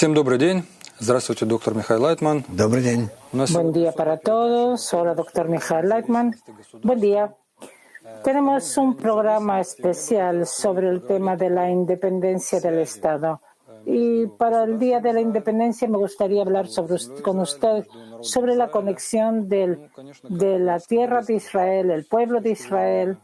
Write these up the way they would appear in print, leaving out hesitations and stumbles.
Всем добрый день. Здравствуйте, доктор Михаил Лайтман. Добрый день. Buen día para todos. Hola, doctor Michael Leitman. Buen día. Tenemos un programa especial sobre el tema de la independencia del Estado. Y para el Día de la Independencia me gustaría hablar con usted sobre la conexión de la tierra de Israel, el pueblo de Israel,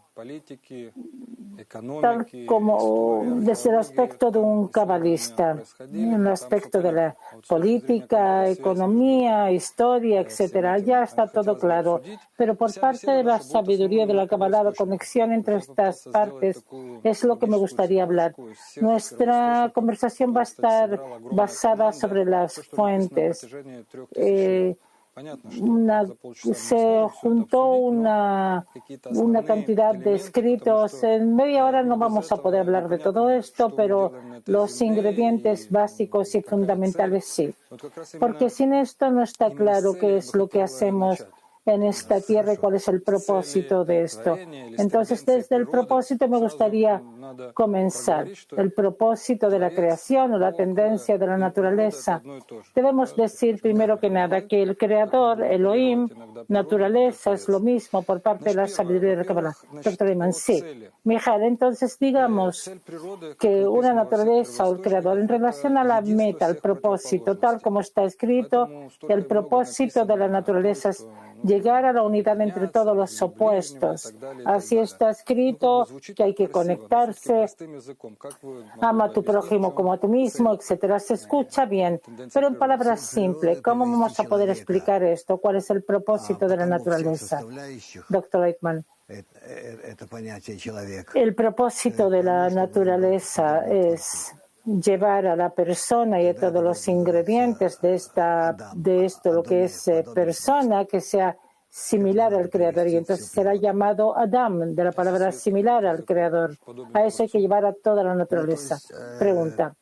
tal como desde el aspecto de un cabalista, en el aspecto de la política, economía, historia, etcétera. Ya está todo claro. Pero por parte de la sabiduría de la Kabbalah, la conexión entre estas partes es lo que me gustaría hablar. Nuestra conversación va a estar basada sobre las fuentes. Se juntó una cantidad de escritos. En media hora no vamos a poder hablar de todo esto, pero los ingredientes básicos y fundamentales sí. Porque sin esto no está claro qué es lo que hacemos en esta tierra y cuál es el propósito de esto. Entonces, desde el propósito me gustaría comenzar. El propósito de la creación o la tendencia de la naturaleza. Debemos decir primero que nada que el creador, Elohim, naturaleza, es lo mismo por parte de la sabiduría de la Kabbalah. Doctor Iman, sí. Mijal, entonces digamos que una naturaleza o el creador en relación a la meta, al propósito, tal como está escrito, el propósito de la naturaleza es llegar a la unidad entre todos los opuestos. Así está escrito que hay que conectarse, ama a tu prójimo como a tú mismo, etcétera. Se escucha bien, pero en palabras simples, ¿cómo vamos a poder explicar esto? ¿Cuál es el propósito de la naturaleza? Doctor Leitman. El propósito de la naturaleza es llevar a la persona y a todos los ingredientes de esto, lo que es persona, que sea similar al Creador. Y entonces será llamado Adam, de la palabra similar al Creador. A eso hay que llevar a toda la naturaleza. Pregunta.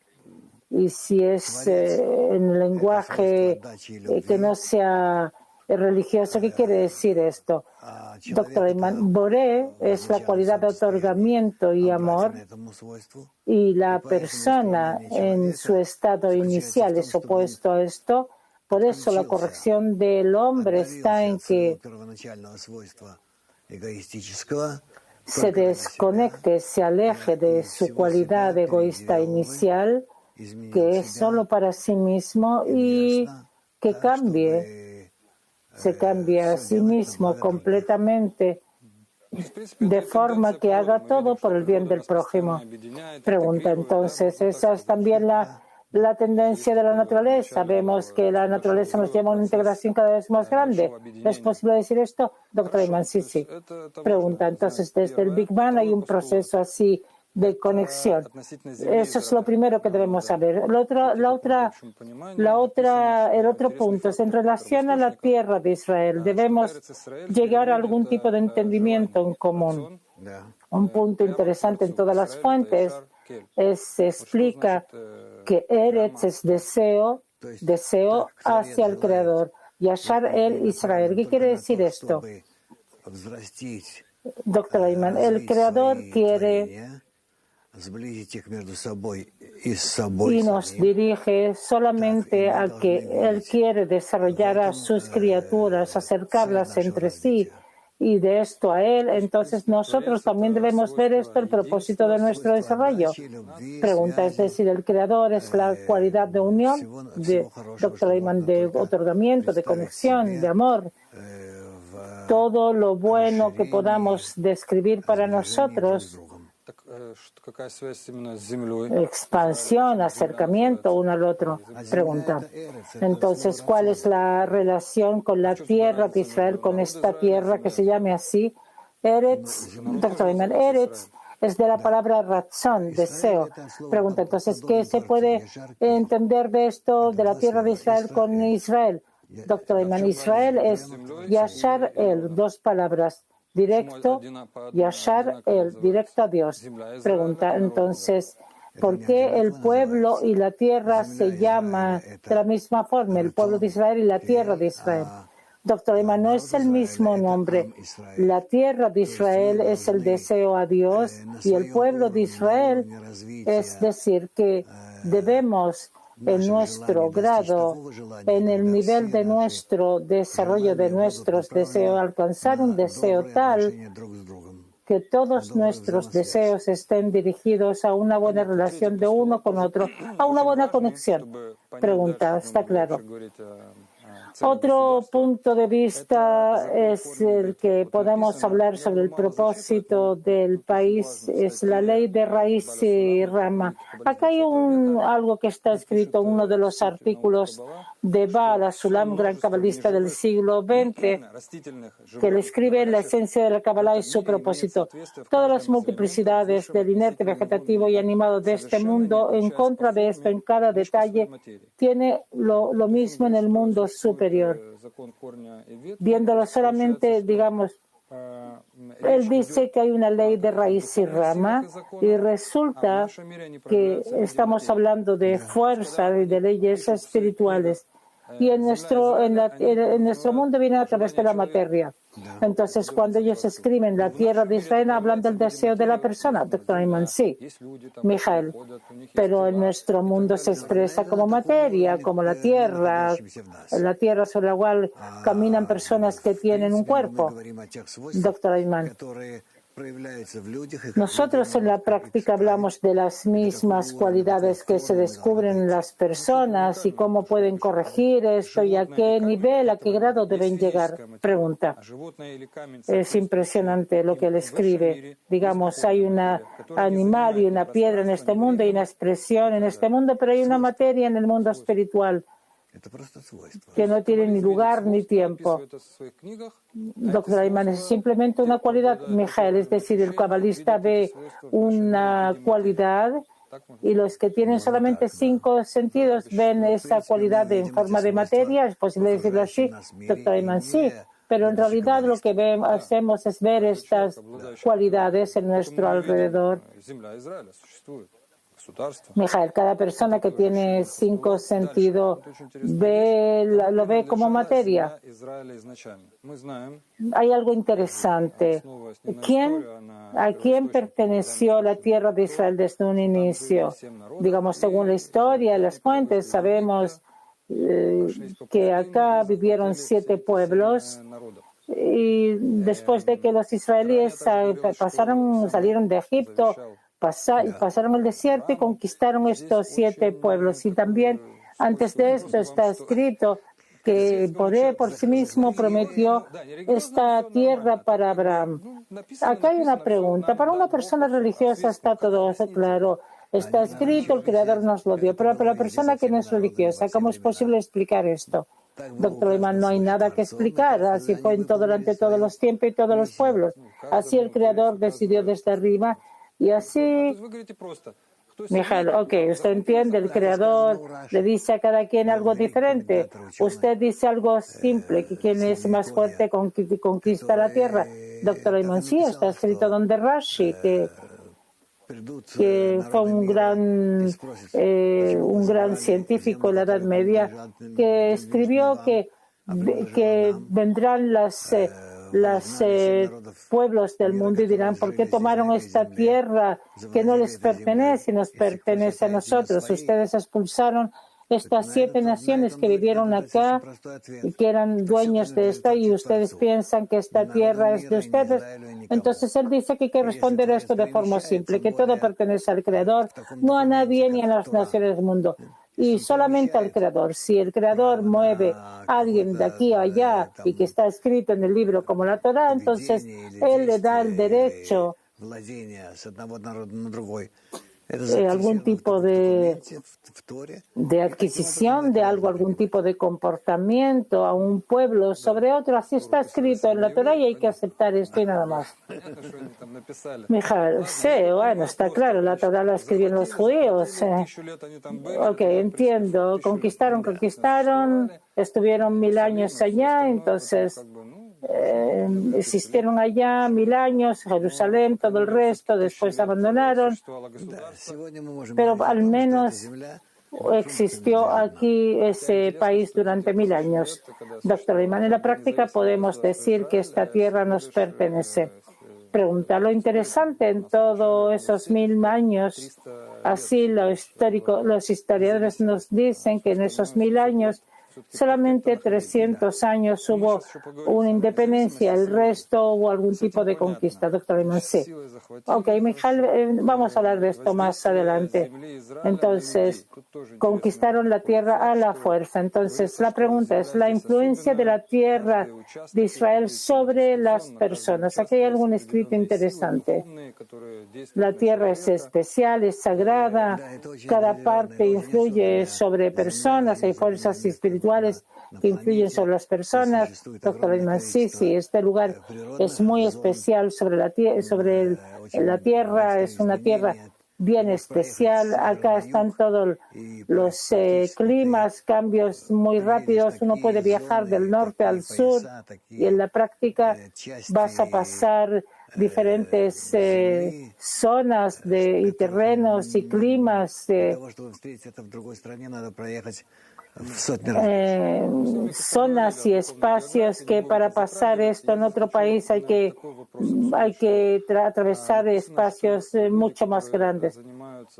Y si es en el lenguaje que no sea religioso, ¿qué quiere decir esto? Doctor Ayman, Boré es la cualidad de otorgamiento y amor, y la persona en su estado inicial es opuesto a esto. Por eso la corrección del hombre está en que se desconecte, se aleje de su cualidad egoísta inicial, que es solo para sí mismo, y que se cambie a sí mismo completamente de forma que haga todo por el bien del prójimo. Pregunta, entonces, esa es también la tendencia de la naturaleza. Vemos que la naturaleza nos lleva a una integración cada vez más grande. ¿Es posible decir esto? Doctor Ayman, sí. Pregunta, entonces, desde el Big Bang hay un proceso así de conexión. Eso es lo primero que debemos saber. El otro punto es en relación a la tierra de Israel. Debemos llegar a algún tipo de entendimiento en común. Un punto interesante en todas las fuentes se explica que Eretz es deseo hacia el Creador. Yashar el Israel. ¿Qué quiere decir esto? Doctor Ayman, el Creador quiere y nos dirige solamente a que Él quiere desarrollar a sus criaturas, acercarlas entre sí, y de esto a Él. Entonces nosotros también debemos ver esto, el propósito de nuestro desarrollo. Pregunta, es decir, el Creador es la cualidad de unión, de Dr. Ayman, de otorgamiento, de conexión, de amor. Todo lo bueno que podamos describir para nosotros, expansión, acercamiento uno al otro. Pregunta. Entonces, ¿cuál es la relación con la tierra de Israel, con esta tierra que se llame así? Eretz, Dr. Ayman, Eretz es de la palabra razón, deseo. Pregunta, entonces, ¿qué se puede entender de esto, de la tierra de Israel con Israel? Doctor Ayman, Israel es Yashar el, dos palabras. Directo, Yashar el, directo a Dios. Pregunta, entonces, ¿por qué el pueblo y la tierra se llaman de la misma forma, el pueblo de Israel y la tierra de Israel? Doctor Ayman, no es el mismo nombre. La tierra de Israel es el deseo a Dios y el pueblo de Israel, es decir, que debemos en nuestro grado, en el nivel de nuestro desarrollo, de nuestros deseos, alcanzar un deseo tal que todos nuestros deseos estén dirigidos a una buena relación de uno con otro, a una buena conexión. Pregunta, ¿está claro? Otro punto de vista es el que podemos hablar sobre el propósito del país, es la ley de raíz y rama. Acá hay algo que está escrito en uno de los artículos de Baal HaSulam, gran cabalista del siglo XX, que le escribe la esencia de la Kabbalah y su propósito. Todas las multiplicidades del inerte vegetativo y animado de este mundo, en contra de esto, en cada detalle, tiene lo mismo en el mundo superior. Viéndolo solamente, digamos, él dice que hay una ley de raíz y rama y resulta que estamos hablando de fuerza y de leyes espirituales. Y en nuestro mundo viene a través de la materia. Entonces, cuando ellos escriben la tierra de Israel, hablan del deseo de la persona. Doctor Ayman, sí, Mijael. Pero en nuestro mundo se expresa como materia, como la tierra sobre la cual caminan personas que tienen un cuerpo. Doctor Ayman. Nosotros en la práctica hablamos de las mismas cualidades que se descubren en las personas y cómo pueden corregir esto y a qué nivel, a qué grado deben llegar. Pregunta. Es impresionante lo que él escribe. Digamos, hay un animal y una piedra en este mundo y una expresión en este mundo, pero hay una materia en el mundo espiritual que no tiene ni lugar ni tiempo. Doctor Ayman, es simplemente una cualidad, Mijael, es decir, el cabalista ve una cualidad y los que tienen solamente 5 sentidos ven esa cualidad en forma de materia. ¿Es posible decirlo así? Doctor Ayman, sí. Pero en realidad lo que hacemos es ver estas cualidades en nuestro alrededor. Mijael, cada persona que tiene 5 sentidos lo ve como materia. Hay algo interesante. ¿A quién perteneció la tierra de Israel desde un inicio? Digamos, según la historia, las fuentes, sabemos que acá vivieron 7 pueblos. Y después de que los israelíes salieron de Egipto, pasaron el desierto y conquistaron estos 7 pueblos. Y también antes de esto está escrito que Boré por sí mismo prometió esta tierra para Abraham. Acá hay una pregunta. Para una persona religiosa está todo eso claro. Está escrito, el Creador nos lo dio. Pero para la persona que no es religiosa, ¿cómo es posible explicar esto? Doctor Ayman, no hay nada que explicar. Así fue durante todos los tiempos y todos los pueblos. Así el Creador decidió desde arriba. Y así, Mijael, usted entiende, el Creador le dice a cada quien algo diferente. Usted dice algo simple, que quien es más fuerte conquista la tierra. Doctor Ayman, sí, está escrito donde Rashi, que fue un gran científico en la Edad Media, que escribió que vendrán los pueblos del mundo y dirán, ¿por qué tomaron esta tierra que no les pertenece y nos pertenece a nosotros? Ustedes expulsaron estas 7 naciones que vivieron acá y que eran dueños de esta y ustedes piensan que esta tierra es de ustedes. Entonces él dice que hay que responder a esto de forma simple, que todo pertenece al Creador, no a nadie ni a las naciones del mundo. Y solamente al Creador. Si el Creador mueve a alguien de aquí a allá y que está escrito en el libro como la Torá, entonces Él le da el derecho algún tipo de adquisición de algo, algún tipo de comportamiento a un pueblo sobre otro. Así está escrito en la Torá y hay que aceptar esto y nada más. Mijael, sí, bueno, está claro, la Torá la escribieron los judíos. Entiendo. Conquistaron, estuvieron 1000 años allá, entonces existieron allá 1000 años, Jerusalén, todo el resto, después abandonaron, pero al menos existió aquí ese país durante 1000 años. Doctor Ayman, en la práctica podemos decir que esta tierra nos pertenece. Pregunta, lo interesante en todos esos 1000 años Así los historiadores nos dicen que en esos 1000 años solamente 300 años hubo una independencia, el resto hubo algún tipo de conquista. Doctor Ayman, sí. Ok, Mijael, vamos a hablar de esto más adelante. Entonces, conquistaron la tierra a la fuerza. Entonces, la pregunta es, ¿la influencia de la tierra de Israel sobre las personas? Aquí hay algún escrito interesante. La tierra es especial, es sagrada, cada parte influye sobre personas, hay fuerzas espirituales que influyen sobre las personas. Doctor Ayman, sí, este lugar es muy especial sobre la tierra, es una tierra bien especial. Acá están todos los climas, cambios muy rápidos. Uno puede viajar del norte al sur y en la práctica vas a pasar diferentes zonas y terrenos y climas. Zonas y espacios que para pasar esto en otro país hay que atravesar espacios mucho más grandes.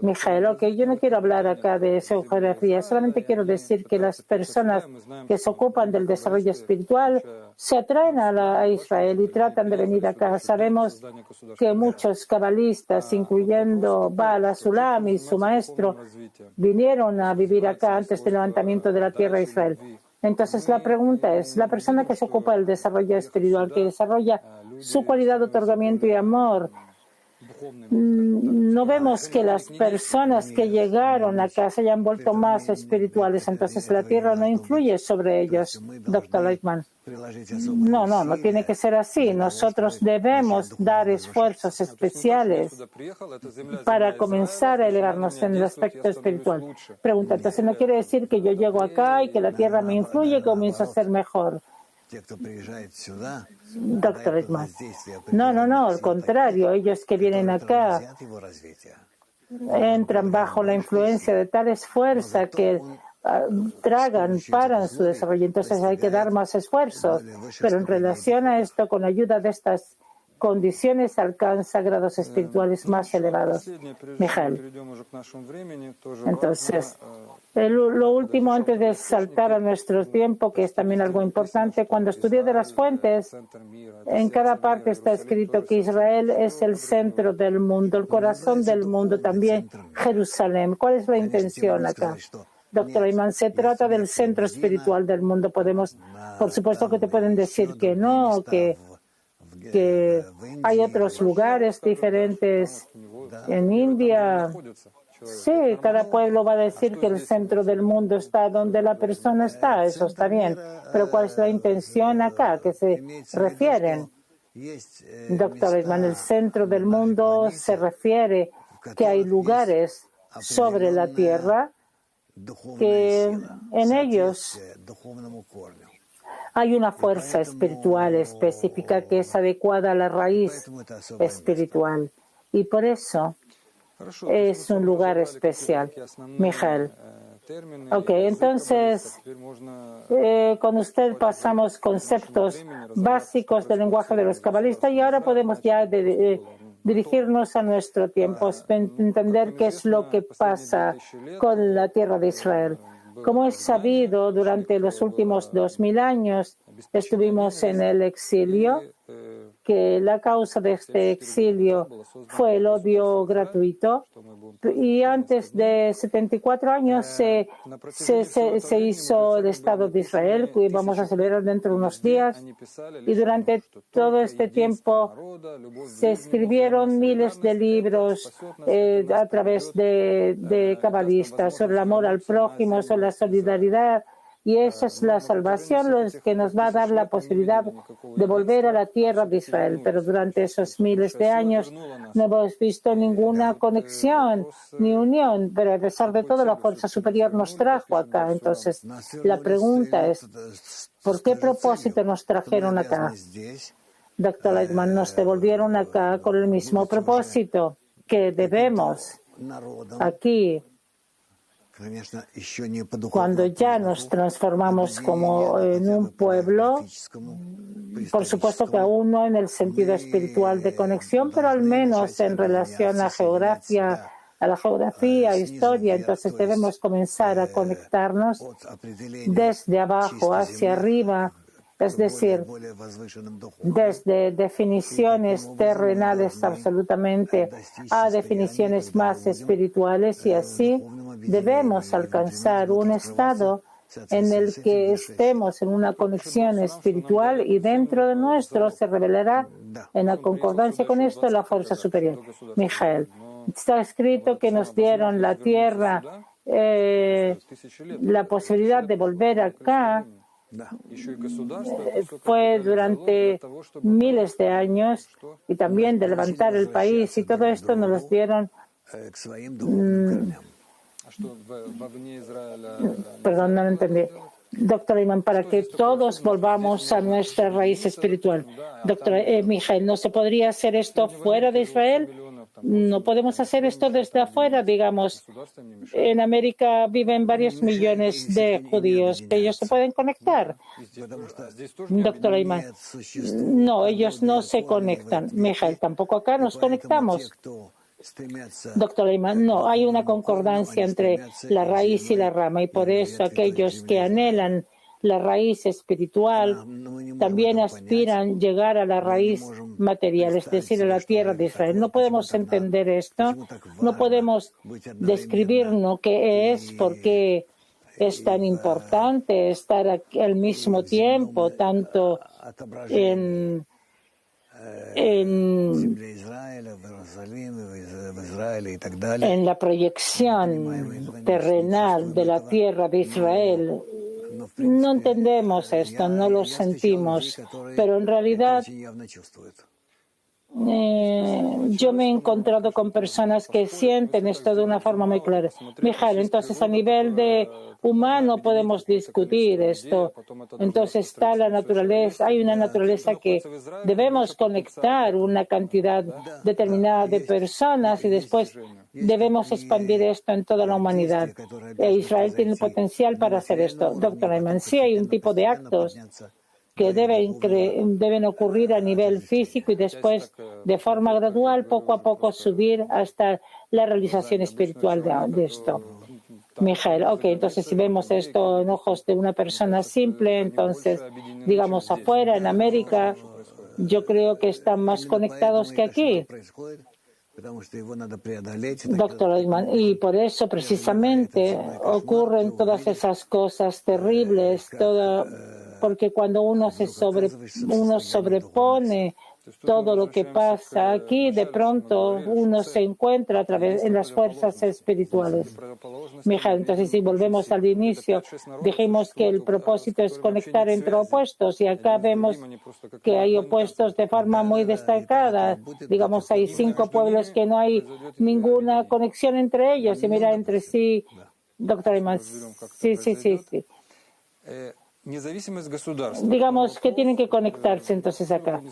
Mijael, yo no quiero hablar acá de geografía, solamente quiero decir que las personas que se ocupan del desarrollo espiritual se atraen a Israel y tratan de venir acá. Sabemos que muchos cabalistas, incluyendo Baal HaSulam y su maestro, vinieron a vivir acá antes del levantamiento de la tierra de Israel. Entonces la pregunta es, la persona que se ocupa del desarrollo espiritual, que desarrolla su cualidad de otorgamiento y amor, no vemos que las personas que llegaron acá se hayan vuelto más espirituales, entonces la tierra no influye sobre ellos, Dr. Lightman. No tiene que ser así. Nosotros debemos dar esfuerzos especiales para comenzar a elevarnos en el aspecto espiritual. Pregunta, entonces no quiere decir que yo llego acá y que la tierra me influye y comienzo a ser mejor. Doctor Ekman. No, al contrario, ellos que vienen acá entran bajo la influencia de tales fuerzas que paran su desarrollo, entonces hay que dar más esfuerzos, pero en relación a esto, con ayuda de estas condiciones, alcanza grados espirituales más elevados. Mijael. Entonces, lo último antes de saltar a nuestro tiempo, que es también algo importante, cuando estudié de las fuentes, en cada parte está escrito que Israel es el centro del mundo, el corazón del mundo, también Jerusalén. ¿Cuál es la intención acá? Doctor Ayman, se trata del centro espiritual del mundo. Por supuesto que te pueden decir que no, que hay otros lugares diferentes en India. Sí, cada pueblo va a decir que el centro del mundo está donde la persona está, eso está bien. Pero ¿cuál es la intención acá? ¿A qué se refieren? Doctor Ayman, el centro del mundo se refiere que hay lugares sobre la tierra que en ellos hay una fuerza espiritual específica que es adecuada a la raíz espiritual. Y por eso es un lugar especial. Mijael. Entonces, con usted pasamos conceptos básicos del lenguaje de los cabalistas y ahora podemos ya dirigirnos a nuestro tiempo, entender qué es lo que pasa con la tierra de Israel. Como es sabido, durante los últimos 2000 años estuvimos en el exilio, que la causa de este exilio fue el odio gratuito. Y antes de 74 años se hizo el Estado de Israel, que vamos a celebrar dentro de unos días. Y durante todo este tiempo se escribieron miles de libros a través de cabalistas sobre el amor al prójimo, sobre la solidaridad. Y esa es la salvación, lo que nos va a dar la posibilidad de volver a la tierra de Israel. Pero durante esos miles de años no hemos visto ninguna conexión ni unión. Pero a pesar de todo, la fuerza superior nos trajo acá. Entonces, la pregunta es, ¿por qué propósito nos trajeron acá? Doctor Lightman, nos devolvieron acá con el mismo propósito que debemos aquí. Cuando ya nos transformamos como en un pueblo, por supuesto que aún no en el sentido espiritual de conexión, pero al menos en relación a geografía, a la geografía, historia. Entonces debemos comenzar a conectarnos desde abajo hacia arriba, es decir, desde definiciones terrenales absolutamente a definiciones más espirituales, y así debemos alcanzar un estado en el que estemos en una conexión espiritual y dentro de nuestro se revelará en la concordancia con esto la fuerza superior. Mijael, está escrito que nos dieron la tierra, la posibilidad de volver acá. Fue durante miles de años, y también de levantar el país, y todo esto nos lo dieron. Perdón, no lo entendí. Doctor Iman, para que todos volvamos a nuestra raíz espiritual. Doctor Mijael, ¿no se podría hacer esto fuera de Israel? No podemos hacer esto desde afuera, digamos. En América viven varios millones de judíos. ¿Ellos se pueden conectar? Doctor Iman, no, ellos no se conectan. Mijael, tampoco acá nos conectamos. Doctor Iman, no, hay una concordancia entre la raíz y la rama, y por eso aquellos que anhelan la raíz espiritual también aspiran llegar a la raíz material, es decir, a la tierra de Israel. No podemos entender esto, no podemos describirnos qué es, por qué es tan importante estar aquí al mismo tiempo, tanto en la proyección terrenal de la tierra de Israel. No entendemos esto, no lo sentimos, pero en realidad yo me he encontrado con personas que sienten esto de una forma muy clara. Mijael, entonces a nivel de humano podemos discutir esto. Entonces está la naturaleza, hay una naturaleza que debemos conectar una cantidad determinada de personas y después debemos expandir esto en toda la humanidad. Israel tiene el potencial para hacer esto. Doctor Ayman, sí hay un tipo de actos que deben ocurrir a nivel físico y después, de forma gradual, poco a poco subir hasta la realización espiritual de esto. Mijael, ok, entonces si vemos esto en ojos de una persona simple, entonces, digamos afuera, en América, yo creo que están más conectados que aquí. Doctor Ayman, y por eso precisamente ocurren todas esas cosas terribles, porque cuando uno sobrepone todo lo que pasa aquí, de pronto uno se encuentra a través en las fuerzas espirituales. Mijael, entonces si volvemos al inicio, dijimos que el propósito es conectar entre opuestos, y acá vemos que hay opuestos de forma muy destacada. Digamos, hay 5 pueblos que no hay ninguna conexión entre ellos, y mira entre sí. Doctor Ayman, sí. Digamos que tienen que conectarse entonces acá.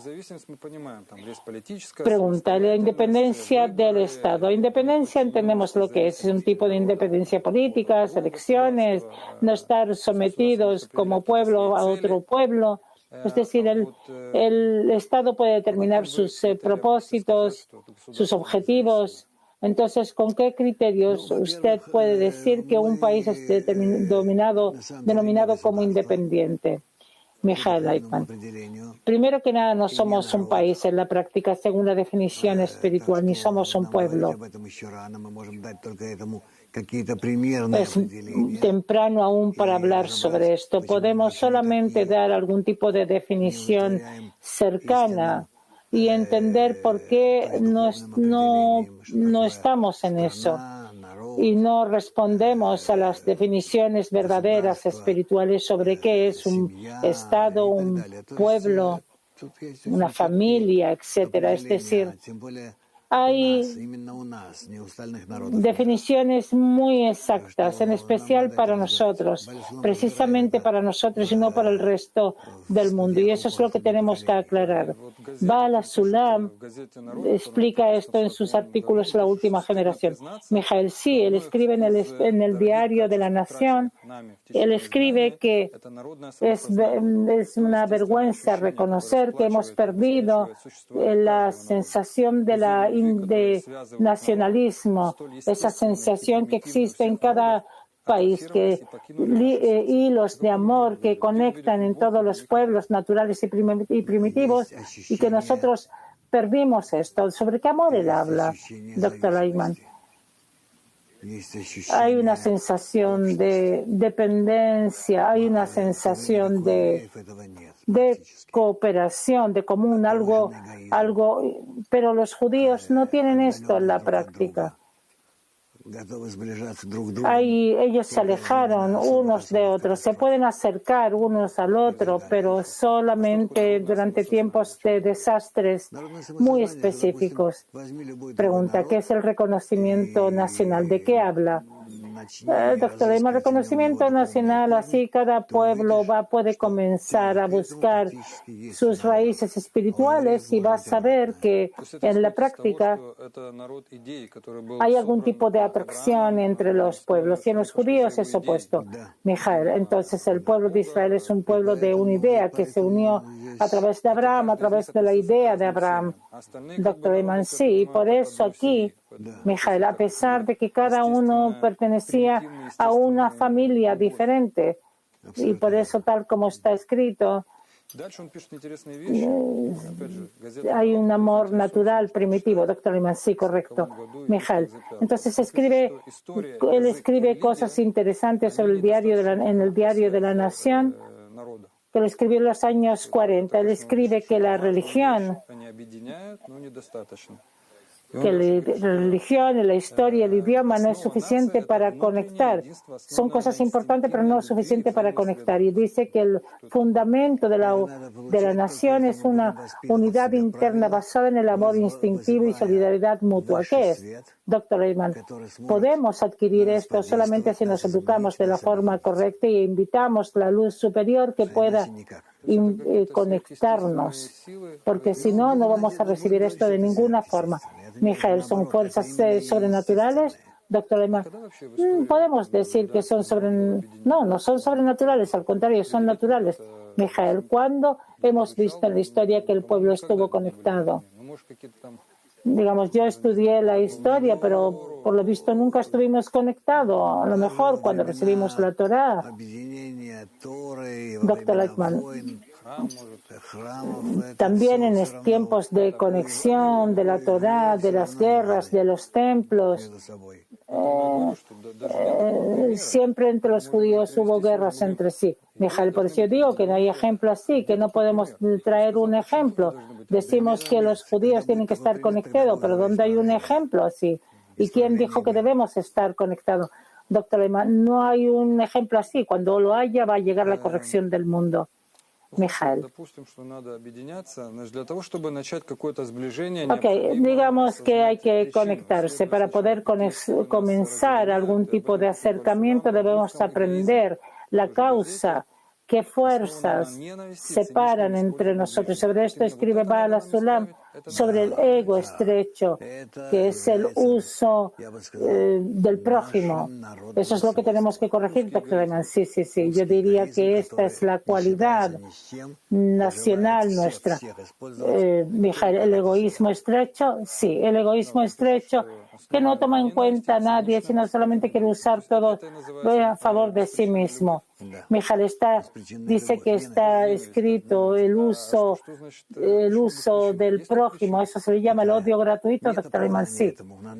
Pregunta, la independencia del Estado. Independencia entendemos lo que es un tipo de independencia política, elecciones, no estar sometidos como pueblo a otro pueblo. Es decir, el Estado puede determinar sus propósitos, sus objetivos. Entonces, ¿con qué criterios usted puede decir que un país es denominado como independiente? Mijael Leitman. Primero que nada, no somos un país en la práctica según la definición espiritual, ni somos un pueblo. Es temprano aún para hablar sobre esto. Podemos solamente dar algún tipo de definición cercana y entender por qué no estamos en eso y no respondemos a las definiciones verdaderas espirituales sobre qué es un Estado, un pueblo, una familia, etcétera. Es decir, hay definiciones muy exactas, en especial para nosotros, precisamente para nosotros y no para el resto del mundo. Y eso es lo que tenemos que aclarar. Baal HaSulam explica esto en sus artículos La Última Generación. Mijael, sí, él escribe en el diario de la Nación Él escribe que es una vergüenza reconocer que hemos perdido la sensación de nacionalismo, esa sensación que existe en cada país, que hilos de amor que conectan en todos los pueblos naturales y primitivos, y que nosotros perdimos esto. ¿Sobre qué amor él habla, doctor Lightman? Hay una sensación de dependencia, hay una sensación de cooperación, de común, algo, pero los judíos no tienen esto en la práctica. Ellos se alejaron unos de otros, se pueden acercar unos al otro, pero solamente durante tiempos de desastres muy específicos. Pregunta, ¿qué es el reconocimiento nacional? ¿De qué habla? Doctor, el reconocimiento nacional, así cada pueblo puede comenzar a buscar sus raíces espirituales y va a saber que en la práctica hay algún tipo de atracción entre los pueblos y en los judíos es opuesto. Mijael, entonces el pueblo de Israel es un pueblo de una idea que se unió a través de Abraham, a través de la idea de Abraham. Doctor Eyman, sí, por eso aquí, Mijael, a pesar de que cada uno pertenecía a una familia diferente, y por eso tal como está escrito, hay un amor natural, primitivo. Doctor Eyman, sí, correcto. Mijael, entonces él escribe cosas interesantes sobre en el diario de la Nación, que lo escribió en los años 40. Él escribe que la religión, la historia, el idioma no es suficiente para conectar. Son cosas importantes, pero no suficiente para conectar. Y dice que el fundamento de la nación es una unidad interna basada en el amor instintivo y solidaridad mutua. ¿Qué es, doctor Eyman? Podemos adquirir esto solamente si nos educamos de la forma correcta y invitamos la luz superior que pueda conectarnos, porque si no, no vamos a recibir esto de ninguna forma. Mijael, ¿son fuerzas sobrenaturales? Doctor Eyman, podemos decir que son no son sobrenaturales, al contrario, son naturales. Mijael, ¿cuándo hemos visto en la historia que el pueblo estuvo conectado? Digamos, yo estudié la historia, pero por lo visto nunca estuvimos conectados. A lo mejor cuando recibimos la Torá. Doctor Lightman, también en tiempos de conexión de la Torá, de las guerras, de los templos, siempre entre los judíos hubo guerras entre sí. Mijael, por eso yo digo que no hay ejemplo así, que no podemos traer un ejemplo. Decimos que los judíos tienen que estar conectados, pero ¿dónde hay un ejemplo así? ¿Y quién dijo que debemos estar conectados? Doctor Eyman, no hay un ejemplo así. Cuando lo haya, va a llegar la corrección del mundo. Mijael. Ok, digamos que hay que conectarse. Para poder comenzar algún tipo de acercamiento debemos aprender la causa, qué fuerzas separan entre nosotros. Sobre esto escribe Baal HaSulam, sobre el ego estrecho, que es el uso del prójimo. Eso es lo que tenemos que corregir, doctor Eyman. Sí. Yo diría que esta es la cualidad nacional nuestra. Mijael, ¿el egoísmo estrecho? Sí, el egoísmo estrecho que no toma en cuenta a nadie, sino solamente quiere usar todo a favor de sí mismo. Mijael, dice que está escrito el uso del prójimo, eso se le llama el odio gratuito, doctor Eyman. Sí.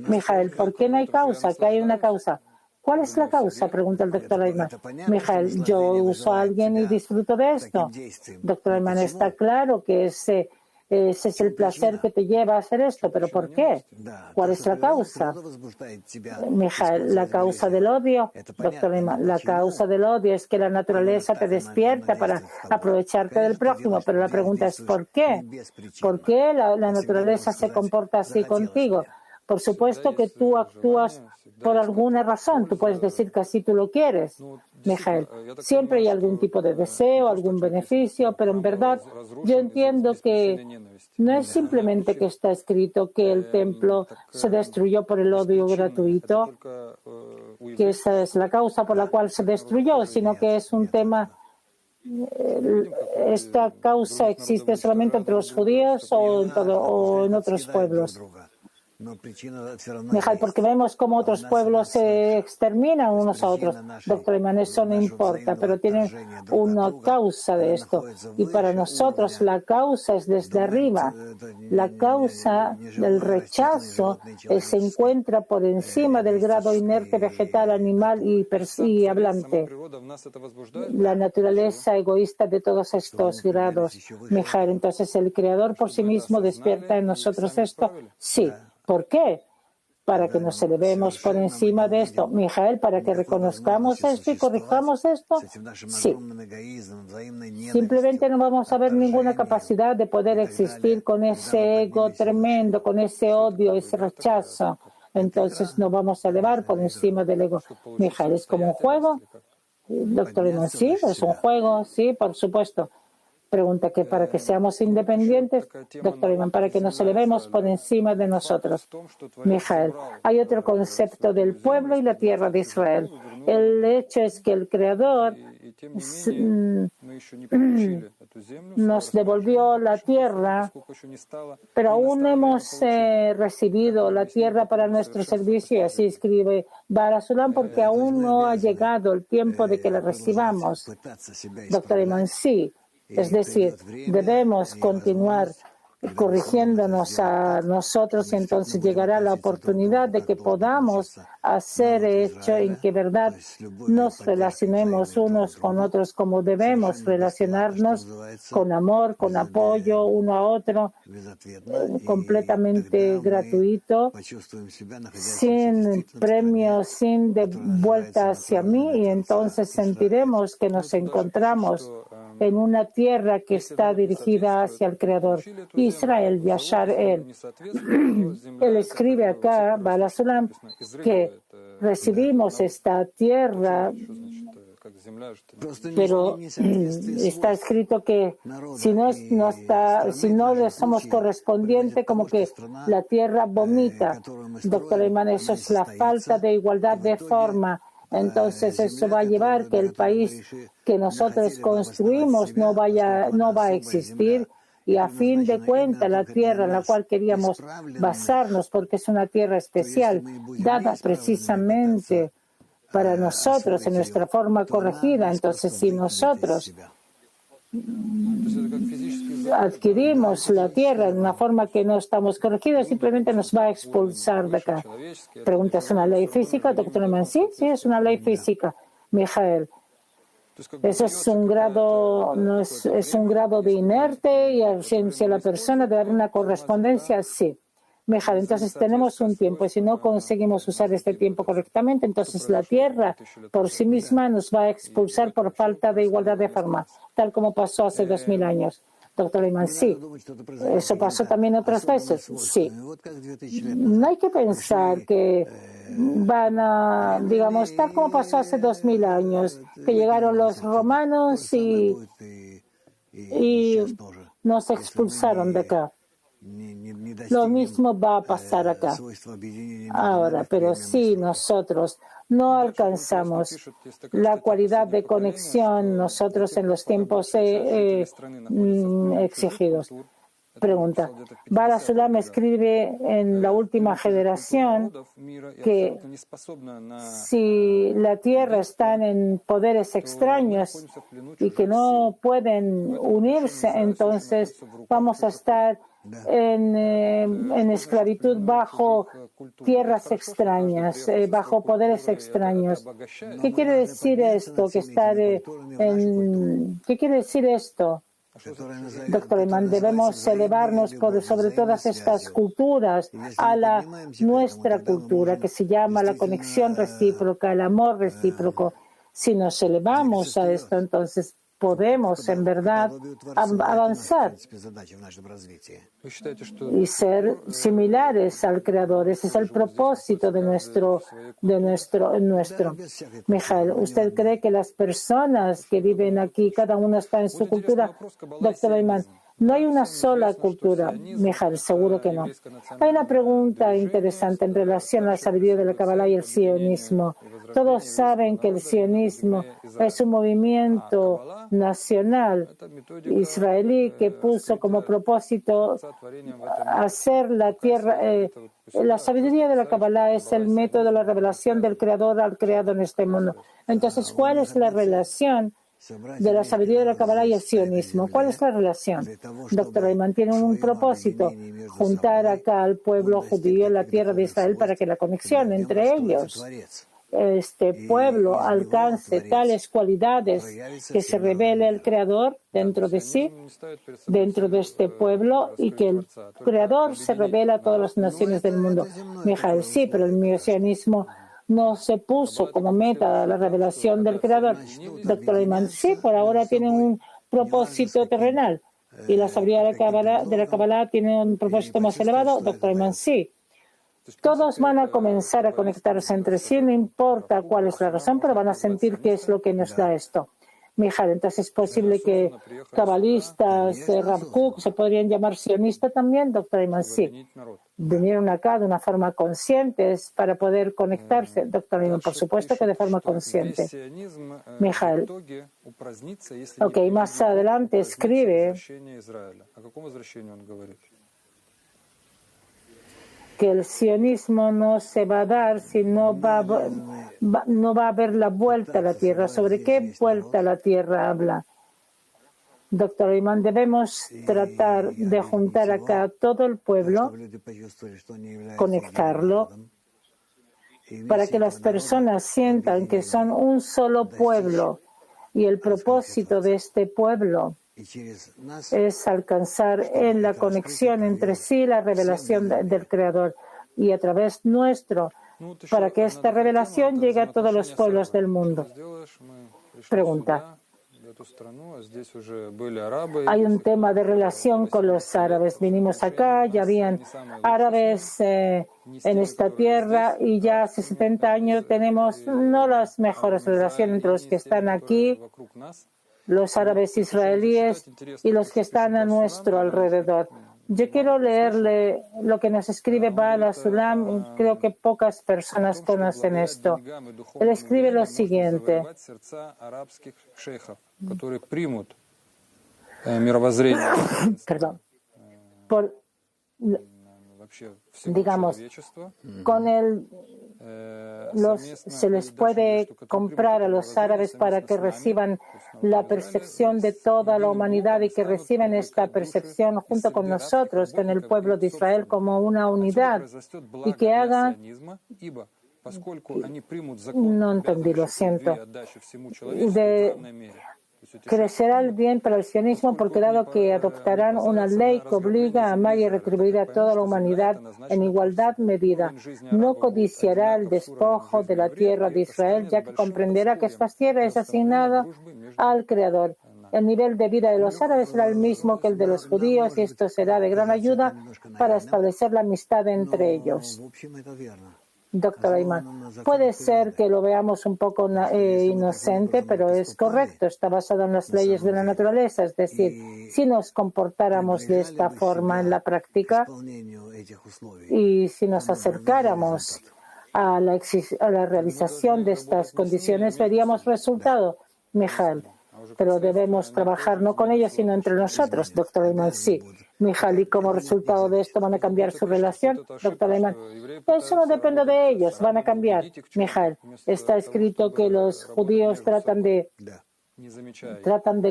Mijael, ¿por qué no hay causa? ¿Que hay una causa? ¿Cuál es la causa? Pregunta el doctor Eyman. Mijael, yo uso a alguien y disfruto de esto. Doctor Eyman, está claro que ese es el placer que te lleva a hacer esto, pero ¿por qué? ¿Cuál es la causa? Mijael, la causa del odio, doctor Eyman, la causa del odio es que la naturaleza te despierta para aprovecharte del prójimo, pero la pregunta es ¿por qué? ¿Por qué la naturaleza se comporta así contigo? Por supuesto que tú actúas por alguna razón. Tú puedes decir que así tú lo quieres, Mijael. Siempre hay algún tipo de deseo, algún beneficio, pero en verdad yo entiendo que no es simplemente que está escrito que el templo se destruyó por el odio gratuito. que esa es la causa por la cual se destruyó, sino que es un tema. ¿Esta causa existe solamente entre los judíos o en otros pueblos? Mijail, porque vemos cómo otros pueblos se exterminan unos a otros. Doctor Iman, eso no importa, pero tienen una causa de esto. Y para nosotros la causa es desde arriba. La causa del rechazo se encuentra por encima del grado inerte vegetal, animal y hablante. La naturaleza egoísta de todos estos grados. Mijail, entonces el Creador por sí mismo despierta en nosotros esto. Sí. ¿Por qué? Para que nos elevemos por encima de esto. Mijail, para que reconozcamos esto y corrijamos esto. Sí. Simplemente no vamos a ver ninguna capacidad de poder existir con ese ego tremendo, con ese odio, ese rechazo. Entonces nos vamos a elevar por encima del ego. Mijail, ¿es como un juego? Doctor Iman, sí, es un juego, sí, por supuesto. Pregunta que para que seamos independientes, doctor Iman, para que nos elevemos por encima de nosotros. Mijail, hay otro concepto del pueblo y la tierra de Israel. El hecho es que el Creador nos devolvió la tierra, pero aún no hemos recibido la tierra para nuestro servicio, y así escribe Barasulam, porque aún no ha llegado el tiempo de que la recibamos. Doctor Iman, sí. Es decir, debemos continuar corrigiéndonos a nosotros y entonces llegará la oportunidad de que podamos hacer hecho en que verdad nos relacionemos unos con otros como debemos relacionarnos, con amor, con apoyo uno a otro, completamente gratuito, sin premio, sin de vuelta hacia mí, y entonces sentiremos que nos encontramos en una tierra que está dirigida hacia el Creador. Israel, Yashar él. Él escribe acá, Barasulam, que recibimos esta tierra, pero está escrito que si no le somos correspondiente, como que la tierra vomita. Doctor Iman, eso es la falta de igualdad de forma. Entonces eso va a llevar que el país que nosotros construimos no va a existir, y a fin de cuentas la tierra en la cual queríamos basarnos, porque es una tierra especial, dada precisamente para nosotros en nuestra forma corregida. Entonces, si nosotros adquirimos la tierra en una forma que no estamos corregidos, simplemente nos va a expulsar de acá. Pregunta, ¿es una ley física? Doctor Iman, sí, es una ley física. Mijail, eso es un grado, no es un grado de inerte, y si a la persona debe haber una correspondencia, sí. Mijail, entonces tenemos un tiempo, y si no conseguimos usar este tiempo correctamente, entonces la tierra por sí misma nos va a expulsar por falta de igualdad de forma, tal como pasó hace 2000 años. Doctor Iman, sí. ¿Eso pasó también otras veces? Sí. No hay que pensar que van a, digamos, tal como pasó hace 2000 años, que llegaron los romanos y nos expulsaron de acá. Lo mismo va a pasar acá. Ahora, pero si nosotros no alcanzamos la cualidad de conexión, nosotros en los tiempos exigidos. Pregunta. Barasulam escribe en la última generación que si la Tierra está en poderes extraños y que no pueden unirse, entonces vamos a estar en esclavitud bajo tierras extrañas, bajo poderes extraños. ¿Qué quiere decir esto? ¿Qué quiere decir esto? Doctor Iman, debemos elevarnos sobre todas estas culturas a nuestra cultura, que se llama la conexión recíproca, el amor recíproco. Si nos elevamos a esto, entonces podemos en verdad avanzar y ser similares al Creador. Ese es el propósito de nuestro. Mijail, ¿usted cree que las personas que viven aquí, cada uno está en su cultura? Doctor Iman, No hay una sola cultura, Mijael, seguro que no. Hay una pregunta interesante en relación a la sabiduría de la Kabbalah y el sionismo. Todos saben que el sionismo es un movimiento nacional israelí que puso como propósito hacer la tierra. La sabiduría de la Kabbalah es el método de la revelación del Creador al creado en este mundo. Entonces, ¿cuál es la relación de la sabiduría de la Kabbalah y el sionismo? ¿Cuál es la relación? Doctor Ayman tiene un propósito: juntar acá al pueblo judío en la tierra de Israel para que la conexión entre ellos, este pueblo, alcance tales cualidades que se revele el Creador dentro de sí, dentro de este pueblo, y que el Creador se revela a todas las naciones del mundo. Mijael, sí, pero el sionismo no se puso como meta la revelación del Creador. Doctor Ayman, sí, por ahora tiene un propósito terrenal. ¿Y la sabiduría de la Kabbalah tiene un propósito más elevado? Doctor Ayman, sí. Todos van a comenzar a conectarse entre sí, no importa cuál es la razón, pero van a sentir qué es lo que nos da esto. Mijael, entonces es posible que cabalistas, Rav Kook, se podrían llamar sionistas también, doctor Ayman, sí. Vinieron acá de una forma consciente para poder conectarse, doctor Ayman, por supuesto que de forma consciente. Mijael, ok, más adelante escribe que el sionismo no se va a dar si no va a haber la vuelta a la tierra. ¿Sobre qué vuelta a la tierra habla? Doctor Ayman, debemos tratar de juntar acá a todo el pueblo, conectarlo, para que las personas sientan que son un solo pueblo, y el propósito de este pueblo es alcanzar en la conexión entre sí la revelación del Creador, y a través nuestro, para que esta revelación llegue a todos los pueblos del mundo. Pregunta. Hay un tema de relación con los árabes. Vinimos acá, ya habían árabes en esta tierra, y ya hace 70 años tenemos no las mejores relaciones entre los que están aquí, los árabes israelíes, y los que están a nuestro alrededor. Yo quiero leerle lo que nos escribe Baal HaSulam. Creo que pocas personas conocen esto. Él escribe lo siguiente. Perdón. Digamos, con se les puede comprar a los árabes para que reciban la percepción de toda la humanidad, y que reciban esta percepción junto con nosotros, con el pueblo de Israel, como una unidad, y que hagan... No entendí, lo siento. Crecerá el bien para el sionismo, porque dado que adoptarán una ley que obliga a amar y retribuir a toda la humanidad en igualdad medida, no codiciará el despojo de la tierra de Israel, ya que comprenderá que esta tierra es asignada al Creador. El nivel de vida de los árabes será el mismo que el de los judíos, y esto será de gran ayuda para establecer la amistad entre ellos. Doctor Ayman, puede ser que lo veamos un poco inocente, pero es correcto, está basado en las leyes de la naturaleza. Es decir, si nos comportáramos de esta forma en la práctica, y si nos acercáramos a la realización de estas condiciones, veríamos resultado. Mijael, pero debemos trabajar no con ellos, sino entre nosotros. Doctor Ayman, sí. Mijael, ¿y como resultado de esto van a cambiar su relación? Doctor Ayman, eso no depende de ellos, van a cambiar. Mijael, está escrito que los judíos tratan de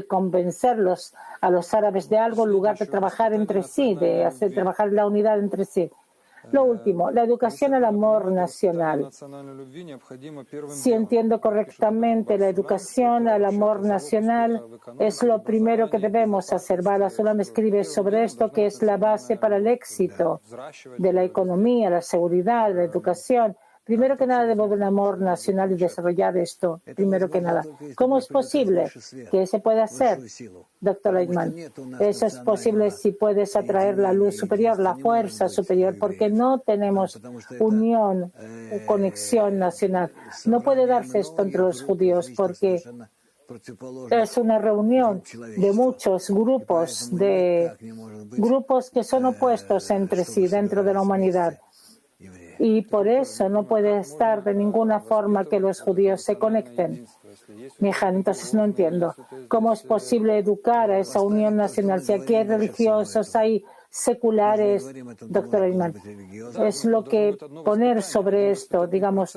convencerlos a los árabes de algo en lugar de trabajar entre sí, de hacer trabajar la unidad entre sí. Lo último, la educación al amor nacional. Si entiendo correctamente, la educación al amor nacional es lo primero que debemos hacer. Baal HaSulam escribe sobre esto, que es la base para el éxito de la economía, la seguridad, la educación. Primero que nada, debemos un amor nacional y desarrollar esto. Primero que nada, ¿cómo es posible que se pueda hacer? Doctor Ayman, eso es posible si puedes atraer la luz superior, la fuerza superior, porque no tenemos unión, conexión nacional. No puede darse esto entre los judíos, porque es una reunión de muchos grupos, que son opuestos entre sí dentro de la humanidad. Y por eso no puede estar de ninguna forma que los judíos se conecten. Mijael, entonces no entiendo. ¿Cómo es posible educar a esa unión nacional? Si aquí hay religiosos, hay seculares, doctor Ayman, es lo que poner sobre esto, digamos,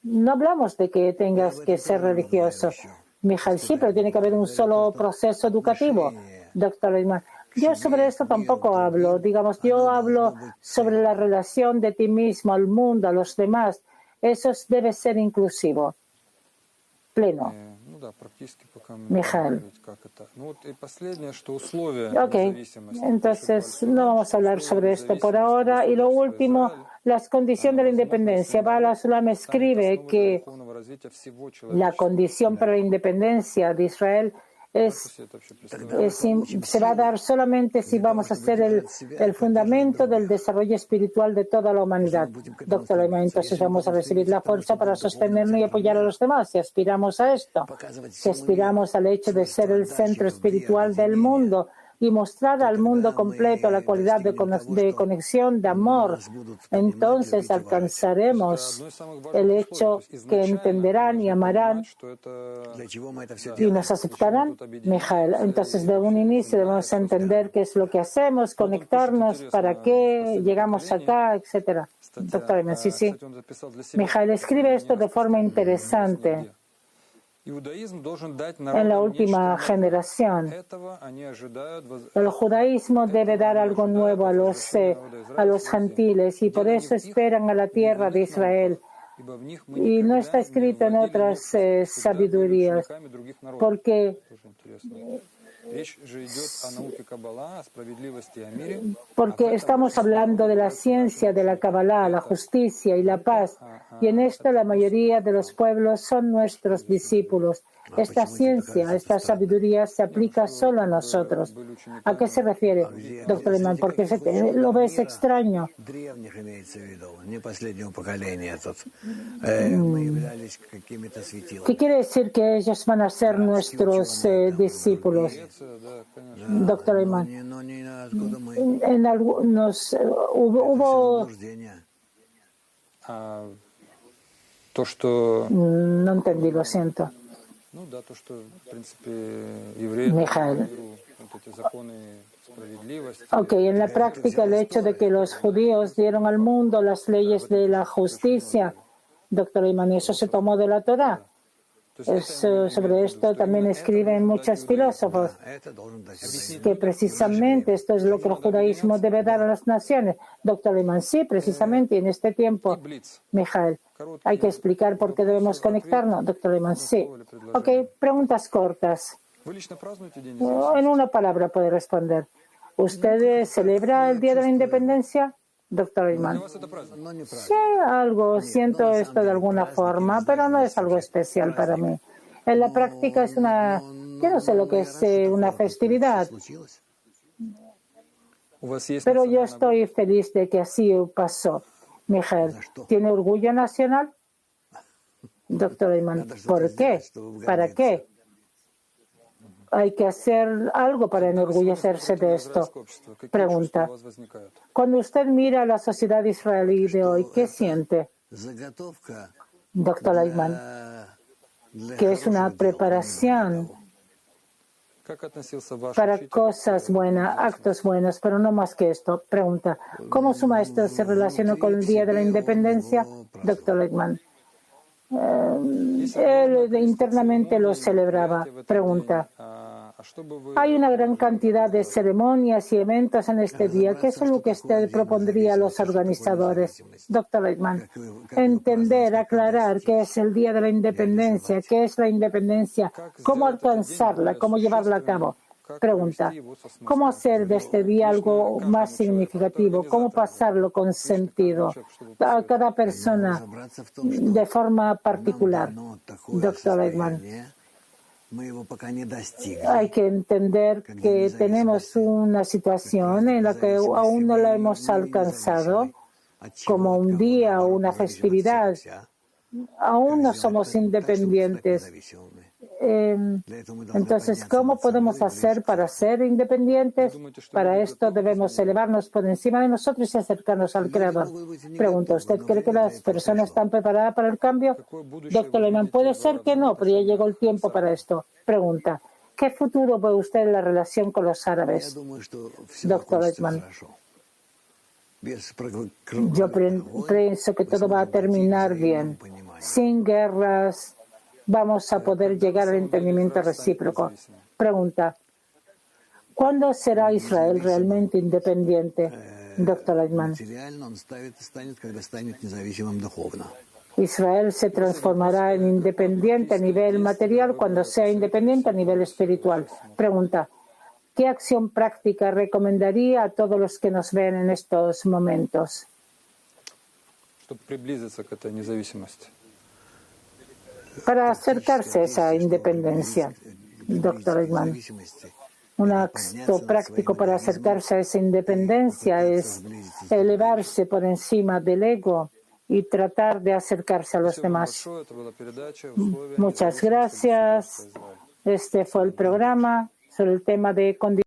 no hablamos de que tengas que ser religioso. Mijael, sí, pero tiene que haber un solo proceso educativo, doctor Ayman. Yo sobre esto tampoco hablo. Digamos, yo hablo sobre la relación de ti mismo al mundo, a los demás. Eso debe ser inclusivo, pleno. Mijael. Ok, entonces no vamos a hablar sobre esto por ahora. Y lo último, las condiciones de la independencia. Bala Sulam escribe que la condición para la independencia de Israel se va a dar solamente si vamos a ser el fundamento del desarrollo espiritual de toda la humanidad. Doctor Ayman, entonces vamos a recibir la fuerza para sostenernos y apoyar a los demás. Si aspiramos a esto, si aspiramos al hecho de ser el centro espiritual del mundo y mostrar al mundo completo la cualidad de conexión, de amor, entonces alcanzaremos el hecho que entenderán y amarán y nos aceptarán. Mijael, entonces de un inicio debemos entender qué es lo que hacemos, conectarnos, para qué llegamos acá, etcétera. Doctor Ayman, sí. Mijael escribe esto de forma interesante. En la última generación, el judaísmo debe dar algo nuevo a los gentiles y por eso esperan a la tierra de Israel. Y no está escrito en otras sabidurías, porque estamos hablando de la ciencia de la Kabbalah, la justicia y la paz, y en esto la mayoría de los pueblos son nuestros discípulos. Esta ciencia, esta sabiduría se aplica solo a nosotros. ¿A qué se refiere, doctor Ayman? Porque lo ves extraño. ¿Qué quiere decir que ellos van a ser nuestros discípulos, doctor Ayman? En algunos hubo no entendí, lo siento. Mijael. Ok, en la práctica el hecho de que los judíos dieron al mundo las leyes de la justicia, doctor Ayman, eso se tomó de la Torá. Sobre esto también escriben muchos filósofos, que precisamente esto es lo que el judaísmo debe dar a las naciones. Doctor Ayman, sí, precisamente en este tiempo, Mijael, hay que explicar por qué debemos conectarnos. Doctor Ayman, sí. Ok, preguntas cortas. En una palabra puede responder. ¿Usted celebra el Día de la Independencia? Doctor Ayman. Sí, algo, siento esto de alguna forma, pero no es algo especial para mí. En la práctica es yo no sé lo que es una festividad, pero yo estoy feliz de que así pasó. Mijael, ¿tiene orgullo nacional? Doctor Ayman, ¿por qué? ¿Para qué? Hay que hacer algo para enorgullecerse de esto. Pregunta. Cuando usted mira a la sociedad israelí de hoy, ¿qué siente? Doctor Ayman, que es una preparación para cosas buenas, actos buenos, pero no más que esto. Pregunta. ¿Cómo su maestro se relacionó con el Día de la Independencia? Doctor Ayman. Él internamente lo celebraba. Pregunta. Hay una gran cantidad de ceremonias y eventos en este día. ¿Qué es lo que usted propondría a los organizadores? Doctor Ayman, entender, aclarar qué es el Día de la Independencia, qué es la independencia, cómo alcanzarla, cómo llevarla a cabo. Pregunta, ¿cómo hacer de este día algo más significativo? ¿Cómo pasarlo con sentido a cada persona de forma particular? Doctor Ayman, hay que entender que tenemos una situación en la que aún no la hemos alcanzado como un día o una festividad. Aún no somos independientes. Entonces, ¿cómo podemos hacer para ser independientes? Para esto debemos elevarnos por encima de nosotros y acercarnos al Creador. Pregunta, ¿usted cree que las personas están preparadas para el cambio? Doctor Lehmann, puede ser que no, pero ya llegó el tiempo para esto. Pregunta, ¿qué futuro ve usted en la relación con los árabes? Doctor Lehmann, yo pienso que todo va a terminar bien, sin guerras. Vamos a poder llegar al entendimiento recíproco. Pregunta, ¿cuándo será Israel realmente independiente? Doctor Lehmann, Israel se transformará en independiente a nivel material cuando sea independiente a nivel espiritual. Pregunta, ¿qué acción práctica recomendaría a todos los que nos ven en estos momentos? Para acercarse a esa independencia, doctor Lehmann. Un acto práctico para acercarse a esa independencia es elevarse por encima del ego y tratar de acercarse a los demás. Muchas gracias. Este fue el programa sobre el tema de condiciones.